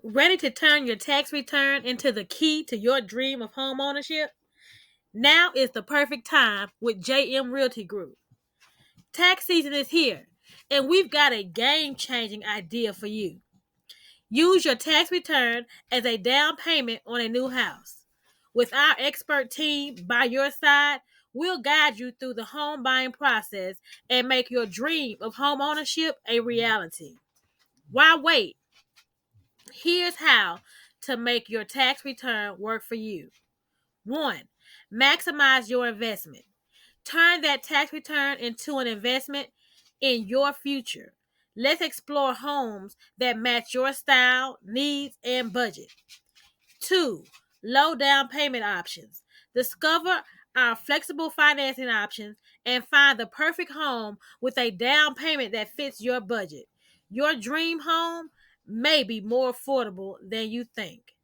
Ready to turn your tax return into the key to your dream of home ownership? Now is the perfect time with JM Realty Group. Tax season is here, and we've got a game changing idea for you. Use your tax return as a down payment on a new house. With our expert team by your side, we'll guide you through the home buying process and make your dream of home ownership a reality. Why wait? Here's how to make your tax return work for you. 1. Maximize your investment. Turn that tax return into an investment in your future. Let's explore homes that match your style, needs, and budget. 2. Low down payment options. Discover our flexible financing options and find the perfect home with a down payment that fits your budget. Your dream home may be more affordable than you think.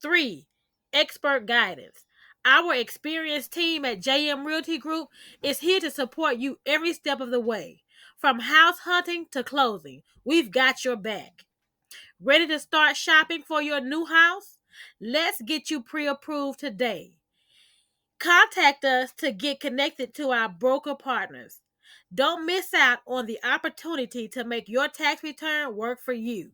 3. Expert guidance. Our experienced team at JM Realty Group is here to support you every step of the way. From house hunting to closing, we've got your back. Ready to start shopping for your new house? Let's get you pre approved today. Contact us to get connected to our broker partners. Don't miss out on the opportunity to make your tax return work for you.